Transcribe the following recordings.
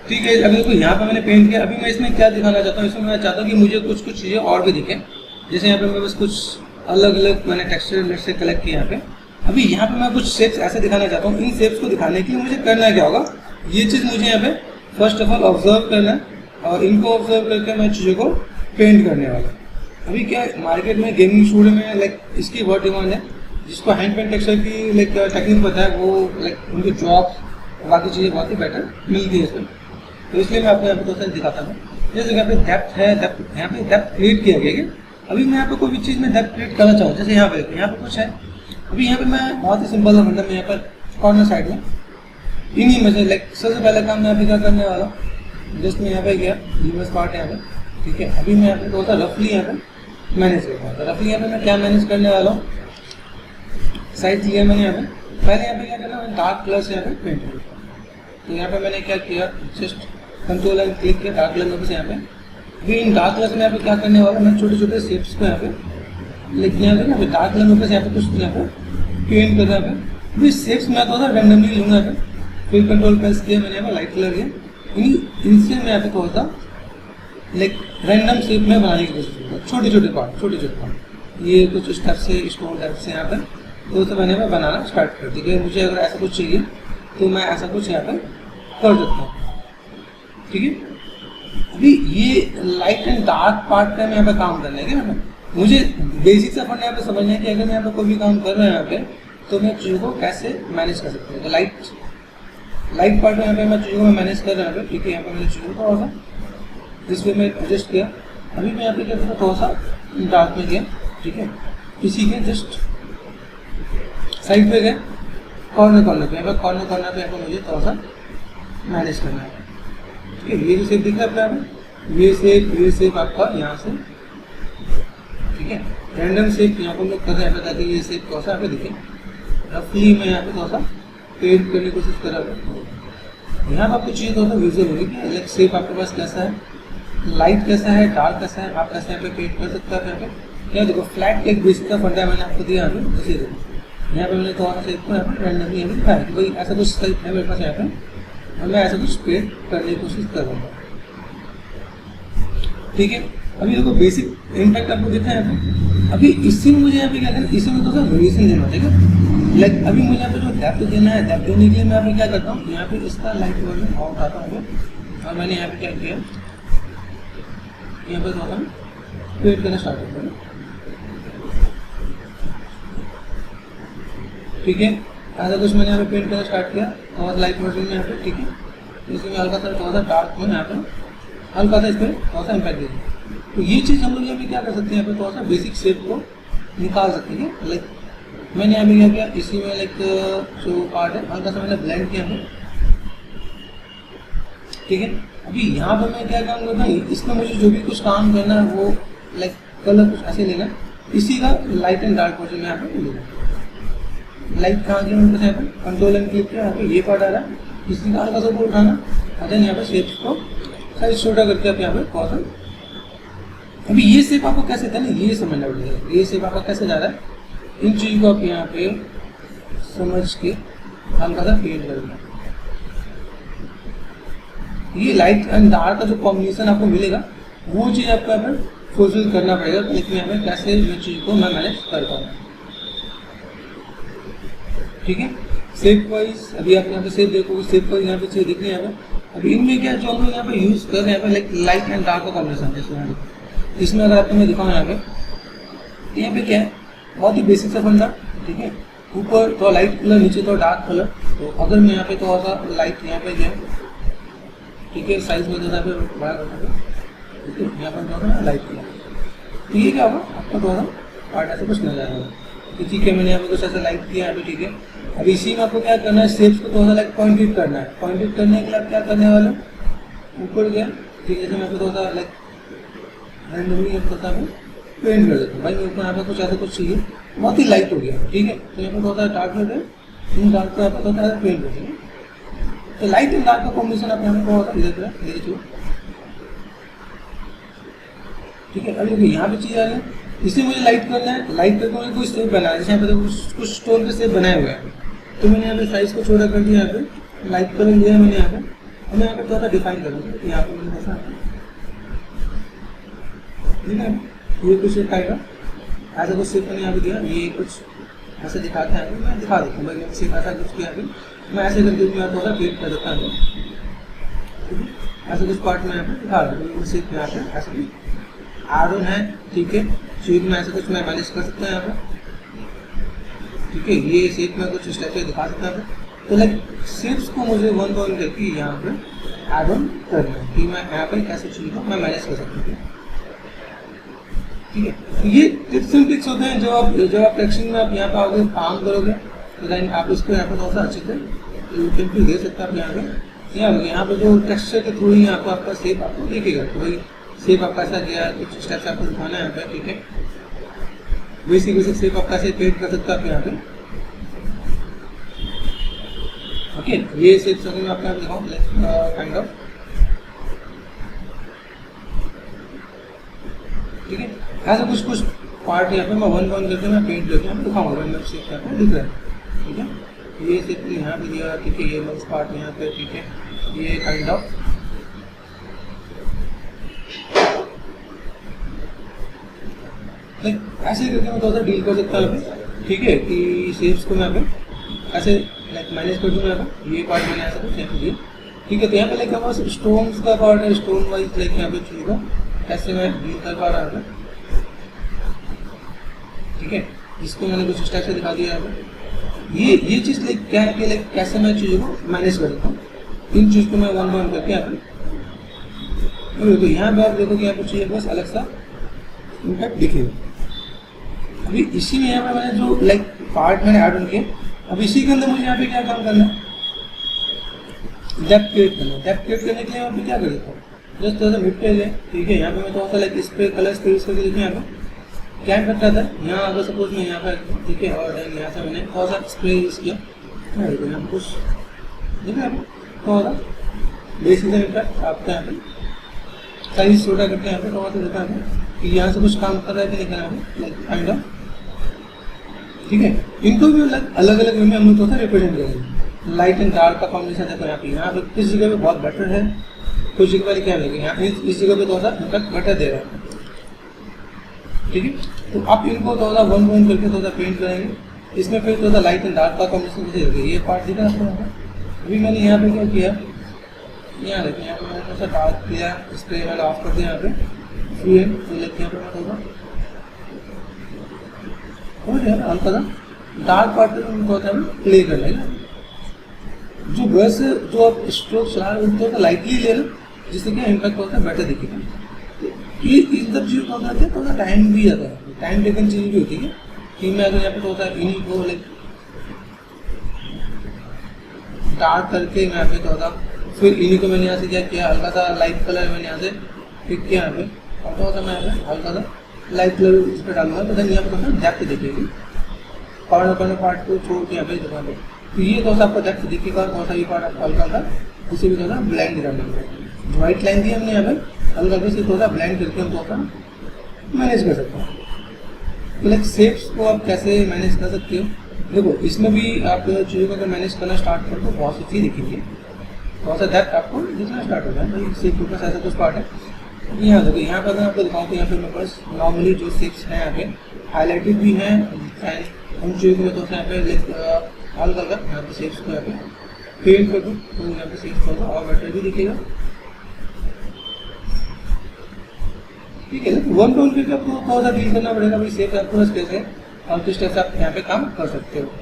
ठीक है, अभी देखो यहाँ पे मैंने पेंट किया। अभी मैं इसमें क्या दिखाना चाहता हूँ, इसमें मैं चाहता हूँ कि मुझे कुछ कुछ चीज़ें और भी दिखें। जैसे यहाँ पे मैं बस कुछ अलग अलग मैंने टेक्सचर नेट से कलेक्ट किया यहाँ पे। अभी यहाँ पे मैं कुछ शेप्स ऐसे दिखाना चाहता हूँ। इन शेप्स को दिखाने के लिए मुझे करना क्या होगा, ये चीज़ मुझे यहाँ पे फर्स्ट ऑफ ऑल ऑब्जर्व करना है और इनको ऑब्जर्व करके मैं चीज़ों को पेंट करने वाला हूँ। अभी क्या मार्केट में गेमिंग स्टूडियो में लाइक इसकी बहुत डिमांड है। जिसको हैंड पेंट टेक्सचर की लाइक टेक्निक पता है वो लाइक उनके जॉब बाकी चीज़ें बहुत ही बेटर मिलती है इसमें। तो इसलिए मैं आपको यहाँ पे थोड़ा दिखाता हूँ। जैसे यहाँ पे डेप्थ है, डेप्थ यहाँ पे डेप्थ क्रिएट किया गया है। अभी मैं यहाँ पे कोई भी चीज़ में डेप्थ क्रिएट करना चाहूँ, जैसे यहाँ पे कुछ है। अभी यहाँ पे मैं बहुत ही सिंपल है, मतलब मैं यहाँ पर कॉर्नर साइड में इन्हीं में से लाइक सबसे पहले काम मैं यहाँ पे क्या करने वाला हूँ, जस्ट मैं यहाँ पे गया यूएस पार्ट यहाँ पे, ठीक है। अभी मैं यहाँ पे थोड़ा सा रफली यहाँ पे मैनेज करता हूँ। रफली यहाँ पे मैं क्या मैनेज करने वाला हूँ, साइज लिया मैंने यहाँ पे। पहले यहाँ पे क्या करना है, डार्क कलर से यहाँ पे पेंट करता हूँ। तो यहाँ पे मैंने क्या किया, जस्ट कंट्रोल एंड क्लिक किया डार्क कलर में से यहाँ पे। अभी इन डार्क कलर से मैं यहाँ पे क्या करने वाला, मैं छोटे छोटे शेप्स को यहाँ पे लिख दिया यहाँ पे डार्क कलर में से यहाँ पे कुछ यहाँ पे पेंट कर रहा है। अभी शेप्स मैं थोड़ा सा रैंडमली लूँगा यहाँ पे, फिर कंट्रोल प्रेस किया मैंने यहाँ पे लाइट कलर किया। इनसे मैं यहाँ पे थोड़ा सा लाइक रैंडम शेप में बनाने की कोशिश करूँगा, छोटे छोटे पार्ट। ये कुछ इस टाइप से स्टोन टाइप से यहाँ पे तो उसे मैंने मैं बनाना स्टार्ट कर दी कि मुझे अगर ऐसा कुछ चाहिए तो मैं ऐसा कुछ यहाँ पे कर सकता हूँ, ठीक है। अभी ये लाइट एंड डार्क पार्ट का मैं यहाँ पे काम करना है क्या, मुझे बेसिक से अपन यहाँ पे समझना है कि अगर मैं यहाँ पे कोई भी काम कर रहा हूँ यहाँ पे तो मैं चीज़ों को कैसे मैनेज कर सकता हूँ। तो लाइट पार्ट में यहाँ पे मैं चीज़ों को मैनेज कर रहा हूँ, ठीक है। यहाँ पे मैंने चीज़ों को थोड़ा सा जिसपे मैं एडजस्ट किया। अभी मैं यहाँ पे क्या करूँ, थोड़ा सा डार्क में गया, ठीक है। इसी के जस्ट साइड पे गए कॉर्नर पे, यहाँ पे कॉर्नर पे यहाँ पे मुझे थोड़ा सा मैनेज करना है, ठीक है। ये जो शेप दिख रहा है आपको, ये शेप आपका यहाँ से, ठीक है। रैंडम शेप यहाँ पर हम लोग कर रहे हैं ताकि ये शेप थोड़ा सा यहाँ पे दिखे। रफली मैं यहाँ पे थोड़ा सा पेंट करने की कोशिश कर रहा हूँ। यहाँ पर आपको चीज़ थोड़ा सा विजुअल होगी कि अलग शेप आपके पास कैसा है, लाइट कैसा है, डार्क कैसा है, आप कैसे यहाँ पे पेंट कर सकते हैं। यहाँ पे यहाँ देखो फ्लैट एक बेसिक का फंडा मैंने आपको दिया यहाँ पे, जैसे देखो यहाँ पे मैंने थोड़ा सा शेप को यहाँ पे रैंडमली यहाँ पे दिखाया कि भाई ऐसा कुछ शेप है मेरे पास यहाँ पे और मैं ऐसा कुछ पेंट करने की कोशिश कर रहा हूँ, ठीक है। अभी देखो बेसिक इम्पैक्ट आपको दिखा है यहाँ पे। अभी इसी में मुझे यहाँ पे क्या करना है, इसी में थोड़ा सा वेरिएशन देना, ठीक है। लाइक अभी मुझे यहाँ पे जो डेप्थ देना है, डेप्थ देने के लिए मैं यहाँ पे क्या करता हूँ, यहाँ पे इसका लाइट वर्जन और उठाता हूँ और मैंने यहाँ पे क्या किया, यहाँ पे थोड़ा सा पेंट करना स्टार्ट करता हूँ, ठीक है। ऐसा कुछ मैंने यहाँ पे पेंट करना स्टार्ट किया और लाइट वर्जन में यहाँ पे, ठीक है। इसमें हल्का सा थोड़ा सा डार्क में यहाँ पे हल्का सा इस पर थोड़ा सा इम्पैक्ट दे दिया। तो ये चीज़ हम लोग यहाँ पे क्या कर सकते हैं, यहाँ पे थोड़ा सा बेसिक शेप को निकाल सकते हैं। लाइक मैंने यहाँ पे क्या किया, इसी में लाइक जो पार्ट है हल्का सा मैंने ब्लेंड किया है, ठीक है। अभी यहाँ पर मैं क्या काम करता हूँ, इसमें मुझे जो भी कुछ काम करना है वो लाइक कलर कुछ ऐसे लेना, इसी का लाइट एंड डार्क वर्जन में यहाँ पे लेना। लाइट कहाँ किया मेरे पास, कंट्रोल एंड क्लिक किया, यहाँ पे ये पार्ट आ रहा है, इसी का हल्का सा ऊपर उठाना और देन यहाँ पे शेप्स को साइज छोटा करके आप यहाँ पे थोड़ा सा। अभी ये शेप आपको कैसे था ना, ये समझना पड़ेगा, ये शेप आपका कैसे जा रहा है, इन चीज़ को आप यहाँ पे समझ के हल्का सा पेंट करना। ये लाइट एंड डार्क का जो कॉम्बिनेशन आपको मिलेगा वो चीज़ आपको यहाँ पर फुलफिल करना पड़ेगा। लेकिन यहाँ पे कैसे ये चीज़ को मैं मैनेज कर पाऊँ, ठीक है। शेप वाइज अभी आप यहाँ पे शेप देखोगे, शेप वाइज यहाँ पे चीज़ दिख रही है यहाँ पे। अभी इनमें क्या जो हम लोग यहाँ पे यूज़ कर रहे हैं यहाँ पे लाइट एंड डार्क का कॉम्बिनेशन, जैसे इसमें अगर आपको मैं दिखाऊँ यहाँ पे क्या है, बहुत ही बेसिक सा फंडा, ठीक है। ऊपर थोड़ा लाइट कलर, नीचे थोड़ा डार्क कलर। तो अगर मैं यहाँ पे थोड़ा सा लाइट यहाँ पे गया, ठीक है, साइज में यहाँ पे बड़ा करना है, ठीक है, यहाँ पर थोड़ा सा लाइट किया, तो ये क्या होगा आपका थोड़ा सा पार्ट ऐसा कुछ नजर आएगा, ठीक है। मैंने यहाँ पे कुछ ऐसा लाइट किया यहाँ पे, ठीक है। अब इसी में आपको क्या करना है, शेप्स को थोड़ा सा लाइक पॉइंटेड करना है। पॉइंटेड करने के लिए आप क्या करने वाले, ऊपर गया, ठीक है, जैसे मैं थोड़ा सा लाइक रैंडमली थोड़ा सा पेंट कर देता हूँ। भाई मेरे को यहाँ पे कुछ ऐसा कुछ चाहिए, बहुत ही लाइट हो गया, ठीक है। तो यहाँ पे थोड़ा सा डार्क कर दें, इन डार्क को यहाँ पे थोड़ा सा पेंट कर देंगे। तो लाइट एंड डार्क का कॉम्बिनेशन आप यहाँ पे थोड़ा सा इधर ले चलो, ठीक है। अभी देखिए यहाँ पे चीज़ आ रही है, इसे मुझे लाइट करना है। लाइट करके मुझे कोई शेप बनाना है, जैसे यहाँ पे कुछ स्टोन के शेप बनाए हुए हैं, तो मैंने यहाँ पे साइज को छोटा कर दिया, यहाँ पे लाइट कलर लिया मैंने यहाँ पे, मैं यहाँ पे थोड़ा सा डिफाइन करूँगा कि यहाँ पे मैंने ऐसा ठीक है, ये कुछ टाइप का ऐसा कुछ शेप मैंने यहाँ पे दिया, ये कुछ ऐसे दिखाते हैं, मैं दिखा देता हूँ भाई शेप ऐसा कुछ किया अभी मैं ऐसे करके मैं थोड़ा सा क्लिक कर देता हूँ, ऐसा कुछ पार्ट में यहाँ पे दिखा रहा हूँ शेप यहाँ पे ऐसा कुछ आर है, ठीक है, शेप में ऐसा कुछ मैं मैनेज कर सकता हूँ यहाँ पे, ठीक है, ये शेप में कुछ स्टेप पे दिखा सकता है। तो लाइक शेप्स को मुझे वन बाय वन करके यहाँ पे ऐड ऑन करना है कि मैं यहाँ पे कैसे चीज़ को मैं मैनेज कर सकता हूँ, ठीक है। ये टिप्स एंड ट्रिक्स होते हैं जो आप टेक्सटिंग में आप यहाँ पे आओगे काम करोगे तो देन आप इसको यहाँ पे थोड़ा सा अच्छे से टेम्पल दे सकते हैं। आप यहाँ पे जो टेक्सचर के थ्रू ही आपको आपका शेप आपको दिखेगा तो भाई शेप आपका ऐसा गया, कुछ स्टेप्स आपको दिखाना है यहाँ पे, ठीक है। बेसिक शेप आप कैसे क्रिएट कर सकते हैं आप यहाँ पे, ओके। ये शेप्स अगर मैं आपको दिखाऊँ काइंड ऑफ, ठीक है, ऐसा कुछ पार्ट यहाँ पे मैं वन करके मैं पेंट करके यहाँ पे दिखाऊंगा, मैं शेप यहाँ पे दिख रहा है, ठीक है। ये शेप यहाँ पे दिया, ठीक है, ये मंस पार्ट यहाँ पे, ठीक है, ये काइंड ऑफ ऐसे करके मैं थोड़ा सा डील कर सकता हूँ, ठीक है, कि शेप्स को मैं ऐसे लाइक मैनेज कर दूँगा। यहाँ पे ये पार्ट मैंने ऐसा कुछ यहाँ पे दिया, ठीक है। तो यहाँ पे लाइक हमारे स्टोन्स का पार्ट है, स्टोन वाइज लाइक यहाँ पे चीज़ का कैसे मैं डील कर पा रहा हूँ, ठीक है। इसको मैंने कुछ स्टेप से दिखा दिया यहाँ पे। ये चीज़ लाइक क्या है कि लाइक कैसे मैं चीज़ों को मैनेज कर सकता हूँ, इन चीज़ को मैं वन बाय वन करके यहाँ पे, तो यहाँ पे आप देखो कि यहाँ पे चीज़ें बस अलग सा इम्पैक्ट दिखेगा। अभी इसी में यहाँ पे मैंने जो लाइक पार्ट मैंने ऐड ऑन किया, अब इसी के अंदर मुझे यहाँ पे क्या काम करना है, डेप्थ क्रिएट करना है। डेप्थ क्रिएट करने के लिए यहाँ पे क्या कर देता हूँ, जस्ट थोड़ा सा मिड पे ले, ठीक है। यहाँ पे मैं थोड़ा सा लाइक इस पे कलर स्पेस करके देखिए यहाँ पे क्या इम्पैक्ट आता है। यहाँ अगर सपोज मैं यहाँ पे, ठीक है, और यहाँ से मैंने थोड़ा सा स्प्रे यूज किया, यहाँ पे कुछ देखिए यहाँ पे थोड़ा सा बेसिक सा इम्पैक्ट आपका यहाँ पे साइज छोटा करके यहाँ पे थोड़ा सा देता है कि यहाँ से कुछ काम कर रहा है कि नहीं कर रहा है, लाइक काइंड ऑफ, ठीक है। इनको भी अलग अलग वे में हम लोग रिप्रेजेंट करेंगे। लाइट एंड डार्क का कॉम्बिनेशन देखो यहाँ पे किस जगह पे बहुत बेटर है, कुछ जगह वाले क्या लगेगा, यहाँ इस जगह पे थोड़ा सा इम्पैक्ट बेटर दे रहा है, ठीक है। तो आप इनको थोड़ा वन वन करके थोड़ा पेंट करेंगे, इसमें फिर थोड़ा लाइट एंड डार्क का कॉम्बिनेशन कैसे देखेगा। ये पार्ट दिखा आपको यहाँ पे, अभी मैंने यहाँ पे क्या किया, यहाँ देखिए यहाँ पे मैंने थोड़ा सा डार्क किया, स्प्रे वाला ऑफ कर दिया यहाँ पे, फिर यहाँ पे मैं थोड़ा हल्का सा डार्क पार्ट प्ले कर लेगा। जो ब्रश जो आप स्ट्रोक चला रहे हैं थोड़ा लाइटली ले लो, जिससे क्या इम्पैक्ट होता है बेटर दिखेगा। तो ये इन सब चीज़ों का होता है, थोड़ा टाइम भी आता है, टाइम टेकन चीज़ भी होती है कि मैं अगर यहाँ पे थोड़ा सा इन्हीं को लाइक डार्क करके मैं यहाँ पे थोड़ा फिर इन्हीं को मैंने यहाँ से क्या किया, हल्का सा लाइट कलर मैंने यहाँ से पिक किया यहाँ पे, और थोड़ा सा मैं यहाँ पे हल्का सा लाइट कलर इस पर डालूंगा, तो देन यहाँ पे थोड़ा डेप्थ दिखेगी, कॉर्नर पार्ट को छोड़ के यहाँ पे दिखा दो, तो ये थोड़ा सा आपको डेप्थ दिखेगा। थोड़ा सा ये पार्ट आपको हल्का सा उसे भी थोड़ा ब्लेंड डालेंगे। व्हाइट लाइन दी हमने यहाँ पे हल्का से थोड़ा ब्लेंड करके हम थोड़ा मैनेज कर सकते हैं। तो लाइक शेप्स को आप कैसे मैनेज कर सकते हो, देखो इसमें भी आप चीज़ों को अगर मैनेज करना स्टार्ट करो तो बहुत सी चीज़ दिखेंगी, थोड़ा सा डेप्थ आपको दिखना स्टार्ट हो जाए। भाई शेप के पास ऐसा कुछ पार्ट है, यहाँ देखो यहाँ पर मैं आपको दिखाऊँ तो यहाँ पे मेरे पास नॉर्मली जो शेप्स हैं यहाँ पे हाईलाइटेड भी हैं, हम चीज़ों को थोड़ा सा यहाँ पे हल्का कर यहाँ पे शेप्स को यहाँ पे पेंट कर दूँ तो यहाँ पे शेप्स थोड़ा और बेटर भी दिखेगा, ठीक है। वन टू वन करके आपको थोड़ा सा डील करना पड़ेगा, भाई शेप आपको कैसे और किस टाइप से आप यहाँ पे काम कर सकते हो,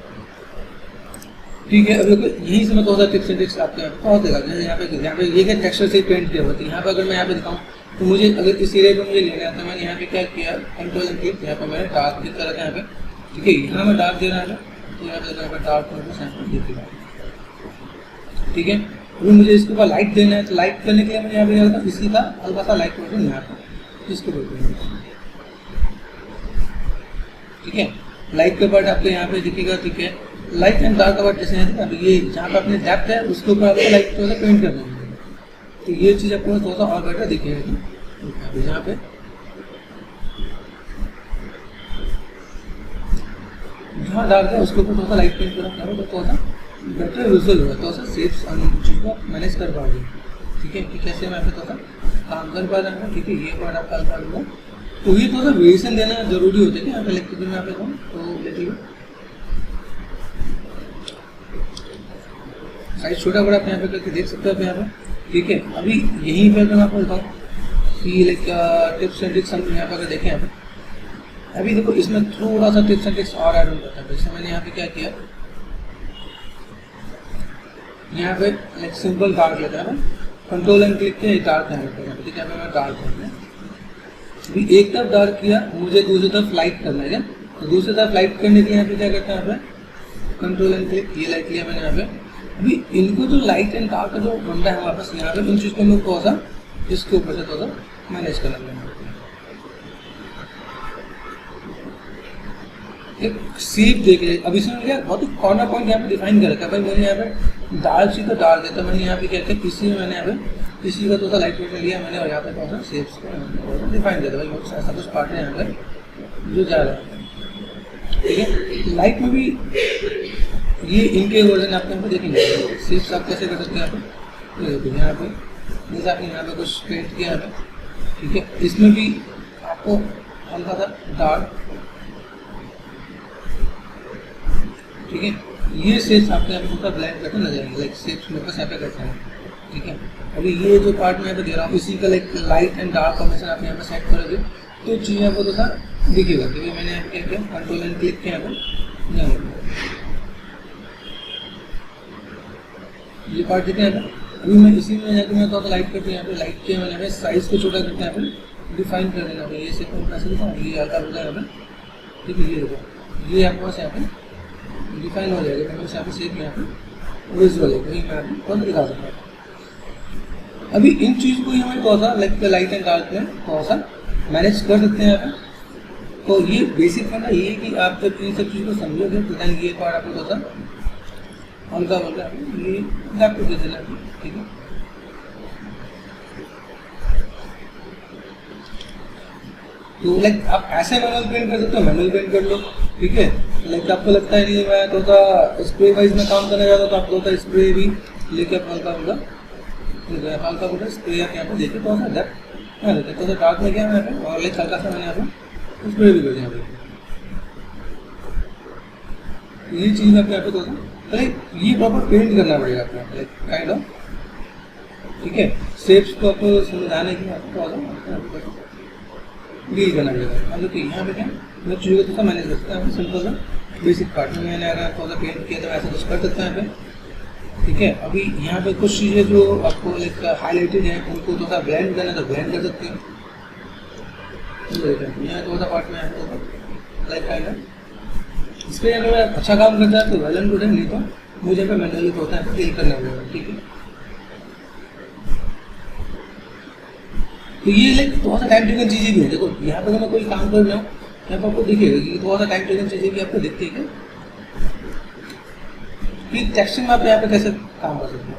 ठीक है। अभी यही से मैं थोड़ा सा टिप्स एंड ट्रिक्स आपके बहुत देगा। यहाँ पे ये क्या टेक्सचर से पेंट किया हुआ था, यहाँ पे अगर मैं यहाँ पे दिखाऊँ तो मुझे अगर इस एरिया को मुझे लेना है तो मैंने यहाँ पे क्या किया, कंट्रोल एंड क्लिक, यहाँ पे मैंने डार्क क्लिक करा था यहाँ पे, ठीक है। यहाँ मैं डार्क दे रहा है तो यहाँ पे डार्क दिखेगा, ठीक है। अभी मुझे इसके ऊपर लाइट देना है तो लाइट करने के लिए मैं यहाँ पे जाता हूँ, इसी का हल्का सा लाइट वर्जन यहाँ पे इसको बोलते हैं, ठीक है। लाइट का पार्ट आपको यहाँ पे दिखेगा, ठीक है। लाइट एंड डार्क का पार्ट जैसे यहाँ पे ये जहाँ पे अपने डेप्थ है उसके ऊपर आपको लाइट थोड़ा सा पेंट करना है, तो ये चीज़ आपको थोड़ा सा और बेटर दिखेगा। यहाँ पे जहाँ डार्क है उसके ऊपर थोड़ा सा लाइट पेंट करो तो थोड़ा सा बेटर विजुअल होगा, तो सर शेप्स चीज़ को मैनेज कर पाओगे, ठीक है, कि कैसे मैं तो काम कर पा रहा हूँ, ठीक है, ये पार्ट आप कर पा लूँगा। तो ये थोड़ा सा वेरिएशन देना जरूरी होता है कि यहाँ पे लिख के मैं यहाँ पे कहूँ तो देखिए साइज छोटा बड़ा आप यहाँ पे करके देख सकते हो आप यहाँ पे, ठीक है। अभी यहीं पे अगर मैं आपको बताऊँ कि लाइक टिप्स एंड ट्रिक्स हम यहाँ पे अगर देखें यहाँ पे, अभी देखो इसमें थोड़ा सा टिप्स एंड ट्रिक्स और ऐड ऑन करता है। जैसे मैंने यहाँ पे क्या किया, यहाँ पे लाइक सिंपल डार्क लेता है, कंट्रोल एंड क्लिक किया, डार्क है यहाँ पे, ठीक है, मैं डार्क करना है। अभी एक तरफ डार्क किया, मुझे दूसरी तरफ लाइट करना है, तो दूसरी तरफ लाइट करने के लिए यहाँ पे क्या करता है, यहाँ पे कंट्रोल एंड क्लिक, ये लाइट लिया मैंने यहाँ पे। अभी इनको जो लाइट एंड डार्क का जो बन रहा है वापस यहाँ पे, इन चीज़ को लोग थोड़ा सा इसके ऊपर से थोड़ा सा मैनेज करना है। एक शेप देख रहे, अब इसमें क्या बहुत ही कॉर्नर पॉइंट यहाँ पे डिफाइन कर रखा है। भाई मैंने यहाँ पे डार्क सी तो डार्क देता, मैंने यहाँ पे क्या किया, किसी में मैंने यहाँ पे किसी का थोड़ा लाइट वेट लिया मैंने, और यहाँ पे थोड़ा सा शेप्स को डिफाइन देता। भाई बहुत ऐसा कुछ पार्ट है यहाँ पे जो जा रहा है, ठीक है। लाइट में भी ये इनके वर्जन आपको यहाँ पे देखेंगे, शेप्स आप कैसे कर सकते हैं यहाँ पे जैसे आपने यहाँ पे कुछ पेंट किया है, ठीक है। इसमें भी आपको हल्का सा डार्क, ठीक है, ये शेप्स आपको यहाँ पे पूरा ब्लेंड करके नजर आएंगे, लाइक शेप्स मेरे पास यहाँ पे करते हैं, ठीक है। अभी ये जो पार्ट मैं यहाँ पे दे रहा हूँ, इसी का like light and dark combination आप यहाँ पे सेट करोगे तो चीज़ें आपको थोड़ा दिखेगा। क्योंकि मैंने यहाँ पे क्या किया, कंट्रोल एंड क्लिक किया, यहाँ पे ये पार्ट दिखे यहाँ पे। अभी मैं इसी में जाकर मैं थोड़ा लाइट करके यहाँ पे लाइट किया मैंने, यहाँ पे साइज को छोटा करके यहाँ पे डिफाइन कर देना है। ये शेप को कैसे दिखाऊँ, ये हल्का होगा यहाँ पे, ठीक है, ये देखो ये आपके पास यहाँ पे डिफाइन हो जाएगा। मैं यहाँ पे शेप यहाँ पे विजुअल है, वही मैं आपको थोड़ा दिखा सकता हूँ। अभी इन चीज़ को हमें थोड़ा सा लाइट एंड डार्क में थोड़ा सा मैनेज कर सकते हैं यहाँ पे। तो ये बेसिक फंडा ये है कि आप जब इन सब चीज़ को समझोगे तो देन ये पार्ट आपको थोड़ा सा हल्का हल्का ये आपको दे देना, ठीक है। तो लाइक आप ऐसे मैनुअल पेंट कर सकते हो, मैनुअल पेंट कर लो, ठीक है। लाइक आपको लगता है नहीं मैं थोड़ा स्प्रे वाइज में काम करने जाता तो आप थोड़ा स्प्रे भी लेके आप हल्का हल्का स्प्रे आप यहाँ पे देखे थोड़ा सा डेप्थ मैं देते, थोड़ा सा डार्क में गया मैं यहाँ पे, और लाइक हल्का सा मैंने यहाँ पे स्प्रे भी कर दिया। ये चीज़ आपको यहाँ पे थोड़ा सा ये प्रॉपर पेंट करना पड़ेगा आपको, लाइक काइंड ऑफ, ठीक है। शेप्स को आपको समझाने के लिए आपको थोड़ा सा डील करना पड़ेगा। अब देखिए यहाँ पे क्या मैं चीज़ों को थोड़ा मैनेज कर सकता हूँ, सिंपल सा बेसिक पार्ट में मैंने अगर थोड़ा सा पेंट किया तो ऐसा कुछ कर सकता है यहाँ पे, ठीक है। अभी यहाँ पे कुछ चीज़ें जो आपको लाइक हाईलाइटेड हैं उनको थोड़ा ब्लेंड करना है तो ब्लेंड कर सकते हैं। यहाँ थोड़ा सा पार्ट में लाइक काइंड ऑफ इस पर अगर अच्छा काम करता है तो वेल एंड गुड है, नहीं तो मुझे पे मैनुअली होता है डील करना पड़ेगा, ठीक है। तो ये लाइक थोड़ा सा टाइम टेकन चीज़ें भी है। देखो यहाँ पे मैं कोई काम कर रहा हूँ, यहाँ पर आपको दिखेगा कि थोड़ा सा टाइम टेकन चीज़ें भी आपको दिखती है कि टेक्सचरिंग में आप यहाँ पे कैसे काम कर सकते हैं।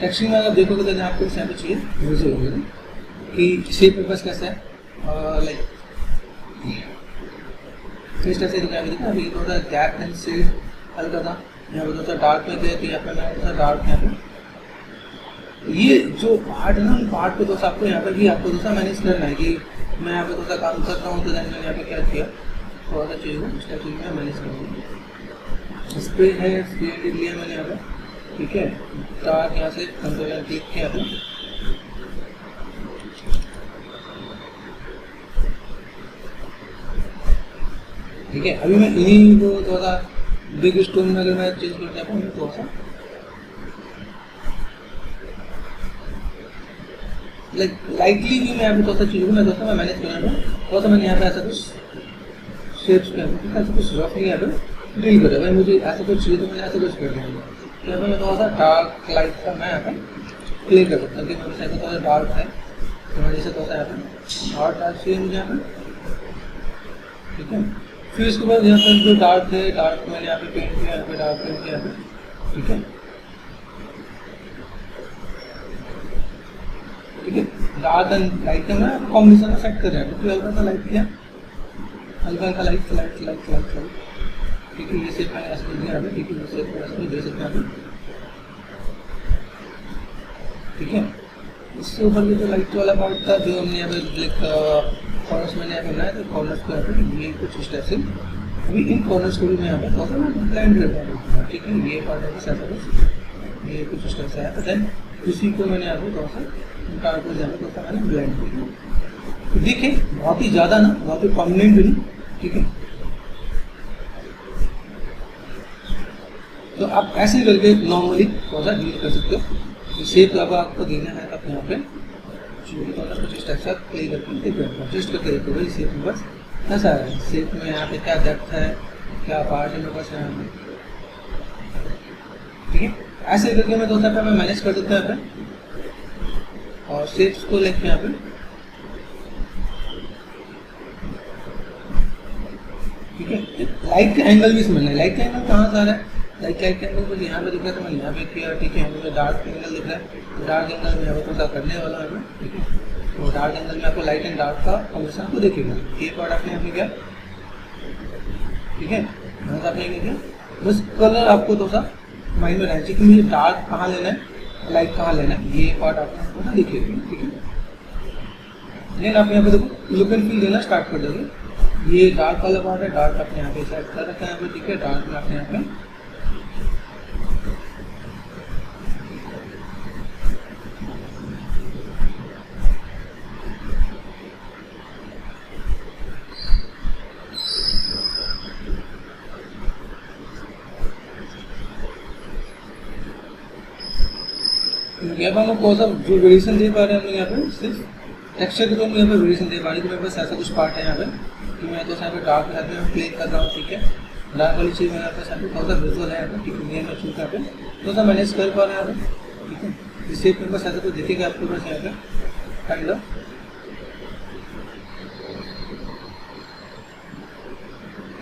टेक्सचरिंग में अगर देखोगे तो आपको यहाँ पे चाहिए विजुअल होंगे कि शेप पेपर्स कैसा है, और लाइक इस तरह से दिखाया अभी थोड़ा गैप एंड शेड हल्का था, यहाँ पर थोड़ा डार्क में गए तो यहाँ पे मैं थोड़ा डार्क यहाँ पे ये जो पार्ट है ना, पार्ट को थोड़ा आपको यहाँ पर भी आपको थोड़ा मैनेज करना है कि मैं यहाँ पे थोड़ा काम कर रहा हूँ तो मैंने यहाँ पे क्या किया, थोड़ा सा चीज़ को इस टाइप में मैनेज करूँगा। स्प्रे है, स्प्रे लिया मैंने यहाँ पे, ठीक है। डार्क यहाँ से कंट्रोल क्लिक किया था, ठीक है। अभी मैं इन्हीं को थोड़ा सा बिग स्टोन में अगर मैं चेंज कर जाता हूँ थोड़ा सा लाइक लाइटली भी मैं यहाँ पे थोड़ा सा चीज़ों को मैं थोड़ा सा मैं मैनेज कर रहा हूँ। थोड़ा सा मैंने यहाँ पे ऐसा कुछ शेप्स पे ऐसा कुछ रफली यहाँ पे डील कर रहा भाई, मुझे ऐसा कुछ चाहिए तो मैंने ऐसा कुछ कर दिया। तो यहाँ पे मैं थोड़ा सा डार्क लाइट का मैं यहाँ पे प्ले कर सकता हूँ कि मेरे साइड थोड़ा सा डार्क है तो मैं जैसे थोड़ा सा यहाँ पे और डार्क चाहिए मुझे यहाँ पे, ठीक है। फिर इसके बाद यहाँ पर जो डार्क है, डार्क मैंने यहाँ पे पेंट किया, यहाँ पे डार्क पेंट किया, यहाँ पे, ठीक है, ठीक है। डार्क एंड लाइट का मैं कॉम्बिनेशन में सेट कर रहा हूँ, तो हल्का सा लाइट किया, हल्का हल्का light light light light light, ठीक है, ये शेप मैंने ऐसे दे दिया, ठीक है, ये शेप को ऐसे दे सकते हैं आप, ठीक है। इससे ऊपर भी जो लाइट वाला पार्ट था जो हमने यहाँ पे कॉर्नर्स मैंने यहाँ पे बनाया था, कॉर्नर्स को यहाँ पे ये कुछ इस टाइप से, अभी इन कॉर्नर्स को भी मैं यहाँ पे थोड़ा सा ब्लेंड कर पाऊँगा, ठीक है। ये पार्ट है ऐसा कुछ, ये कुछ इस टाइप से आया था, देन इसी को मैंने यहाँ पे थोड़ा सा पार्ट को यहाँ पे थोड़ा सा मैंने ब्लेंड कर दिया। तो देखिए बहुत ही ज़्यादा ना, बहुत ही परमानेंट भी नहीं, ठीक है। तो आप ऐसे करके नॉर्मली थोड़ा सा डील कर सकते हो। शेप अब आपको देना है आप यहाँ पे कुछ इस टाइप से प्ले करके देखो, एडजस्ट करके देखो भाई शेप में बस ऐसा है, शेप में यहाँ पे क्या डेप्थ है, क्या पार्ट है मेरे पास यहाँ पे, ठीक है। ऐसे करके मैं दो पे मैं मैनेज कर सकता है और शेप्स को लेके यहाँ पे ठीक है। लाइट का एंगल भी समझना है, लाइट का एंगल कहाँ से आ रहा है, लाइट का एंगल मुझे यहाँ पे दिख रहा है तो मैंने यहाँ पे किया, ठीक है। मुझे डार्क एंगल दिख रहा है, तो डार्क एंगल में यहाँ पे थोड़ा करने वाला है, ठीक है। तो डार्क एंगल में आपको लाइट एंड डार्क का कॉम्बिनेशन आपको देखिएगा, ये पार्ट आपने यहाँ पे किया, ठीक है। यहाँ से आपने क्या किया, बस कलर आपको थोड़ा सा माइंड में रहना चाहिए कि मुझे डार्क कहाँ लेना है, लाइट कहाँ लेना है, ये पार्ट आपको थोड़ा देखिएगा, ठीक है। देन आप यहाँ पे देखो लुक एंड फील देना स्टार्ट कर दोगे। ये डार्क वाला पार्ट है, डार्क आपने यहाँ पे सेट कर रखा है यहाँ पे, ठीक है। डार्क में आपने यहाँ पे यहाँ पर हम कौन सा जो वेरिएशन दे पा रहे हैं हम लोग यहाँ पे सिर्फ टेक्सचर के तो हम यहाँ पे वेरिएशन दे पा रहे हैं। तो मेरे पास ऐसा कुछ पार्ट है यहाँ पे कि मैं तो यहाँ पे डार्क यहाँ पे प्ले कर रहा हूँ, ठीक है। डार्क वाली चीज़ मेरे पास यहाँ पे थोड़ा सा विजुअल है यहाँ पे, ठीक है। ये मैं चूज यहाँ पे थोड़ा सा मैनेज कर पा रहा है यहाँ पे, ठीक है। इस शेप मेरे पास ऐसा कुछ दिखेगा आपके पास यहाँ पे काइंड ऑफ,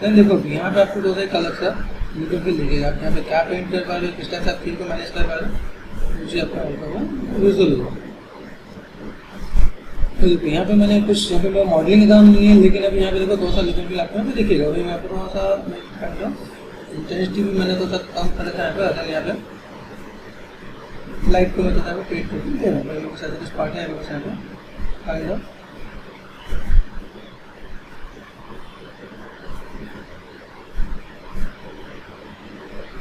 देन देखो यहाँ पे आपको थोड़ा सा एक अलग सा यूट्यूब पे लिखेगा, आप यहाँ पे क्या पेंट कर पा रहे हो, किस टाइप से आप फील को मैनेज कर पा रहे हो, मुझे आपका विजुअल होगा। तो देखो यहाँ पे मैंने कुछ यहाँ पे मॉडलिंग काम नहीं है, लेकिन अभी यहाँ पे देखो थोड़ा सा लुक एंड फील आपको यहाँ पे दिखेगा। वही मैं आपको थोड़ा सा इंटेंसिटी भी मैंने थोड़ा सा कम कर रखा है यहाँ पे, अगर यहाँ पे लाइट को मैं थोड़ा यहाँ पे पेंट करके दे रहा हूँ। मेरे पास ऐसा कुछ पार्ट है मेरे पास यहाँ पे काइंड ऑफ,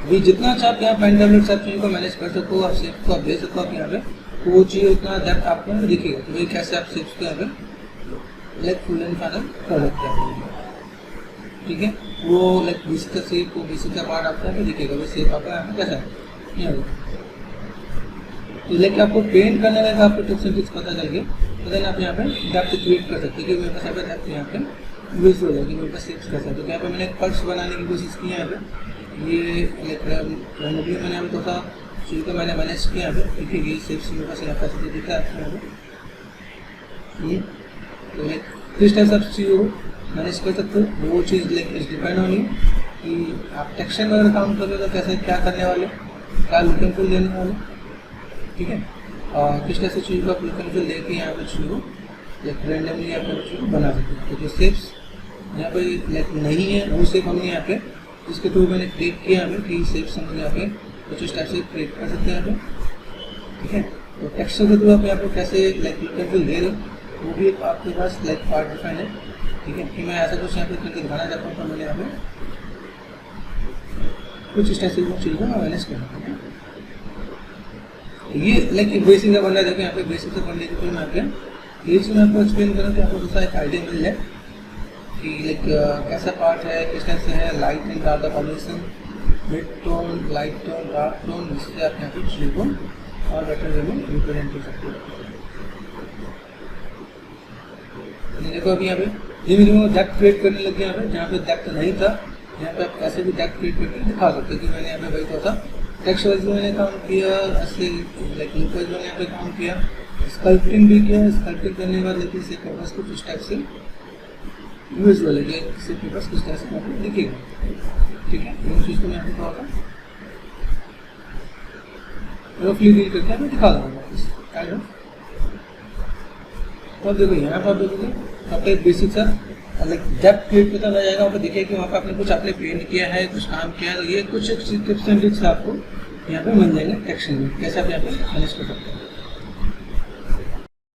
अभी जितना अच्छा आप यहाँ पेन टैबलेट सब चीज़ों को मैनेज कर सको, आप शेप को आप दे सको आप यहाँ पे, तो वो चीज़ उतना डेप्थ आपको दिखेगा। तो वही कैसे आप शेप्स को यहाँ पे लाइक फुल एंड फाइनल कर सकते हैं, ठीक है। वो लाइक बीसी का शेप, वो बीसी का पार्ट आपको यहाँ पे दिखेगा, वो शेप आपका यहाँ पे कैसा है यहाँ पे। तो लाइक आपको पेंट करने में आपको टिप्स एंड ट्रिक्स पता चल गए, तो देन आप यहाँ पे डेप्थ क्रिएट कर सकते हैं कि मेरे पास यहाँ पे डेप्थ यहाँ पे विजुअल है कि मेरे पास शेप्स कैसा है। तो यहाँ पे मैंने कर्व्स बनाने की कोशिश की है यहाँ पे, ये लाइक रैंडमली मैंने अभी थोड़ा चीज़ को मैंने मैनेज किया है, ठीक है। ये शेप्स मेरे पास यहाँ पे दिख रहा है यहाँ पे, तो लाइक किस टाइप से आप चीज़ों को मैनेज कर सकते हो, वो चीज़ like is depend on you कि आप टेक्सचर में अगर काम कर रहे हो तो कैसे क्या करने वाले, क्या लुक एंड फील देने वाले, ठीक है। और किस तरह से चीज़ को आप लुक एंड फील देके यहाँ पे चीज़ को लाइक रैंडमली आप चीज़ को बना सकते हो। तो जो शेप्स यहाँ पे लाइक नहीं है वो शेप हमने यहाँ पे इसके थ्रू मैंने क्रिएट किया यहाँ पे कि शेप्स हम यहाँ पे कुछ इस टाइप से क्रिएट कर सकते हैं यहाँ पे, ठीक है। तो टेक्सचर के थ्रू आप यहाँ पे कैसे लाइक लुक एंड फील दे रहे हो वो भी एक आपके पास लाइक पार्ट डिफाइन है, ठीक है। कि मैं ऐसा कुछ यहाँ पे करके दिखाना चाहता हूँ, तो मैंने यहाँ पे कुछ इस टाइप से वो चीज़ को मैं मैनेज कर सकता हूँ। ये लाइक बेसिक का बनना है, देखो यहाँ पे बेसिक से बनने के थ्रू मैं यहाँ पे ये चीज़ मैं आपको एक्सप्लेन करूँ कि आपको दूसरा एक आइडिया मिल जाए कि लाइक कैसा पार्ट है, किस टाइप से है, लाइट एंड डार्क का combination, mid tone, light tone, dark tone, जिससे आप यहाँ पे चीज़ को और बेटर वे में रिप्रेजेंट कर सकते हो। देखो अभी यहाँ पे धीमे धीमे डेप्थ क्रिएट करने लग गया यहाँ पे, जहाँ पे डेप्थ नहीं था यहाँ पे आप कैसे भी डेप्थ क्रिएट करके दिखा सकते हो कि मैंने यहाँ पे वही थोड़ा सा टेक्स्ट वाइज भी मैंने काम किया, ऐसे लाइक लुक वाइज मैंने यहाँ पे काम किया, स्कल्पटिंग भी किया। स्कल्पटिंग करने के बाद लेकिन इससे पर्पस कुछ इस टाइप से विजुअल है कि इससे पर्पस कुछ टाइप से आपको दिखेगा, ठीक है। उन चीज़ को मैं यहाँ पे थोड़ा सा रफली डील करके मैं दिखा दूँगा काइंड ऑफ। तो अब देखो यहाँ पर आप देखोगे आपका एक बेसिक सा अलग डेप्थ क्रिएट करता रह जाएगा। वहाँ पर देखिए कि वहाँ पर आपने कुछ आपने पेंट किया है, कुछ काम किया है, तो ये कुछ टिप्स एंड ट्रिक्स आपको यहाँ पे मिल जाएंगे टेक्स्ट में, कैसे आप यहाँ पे मैनेज कर सकते हैं।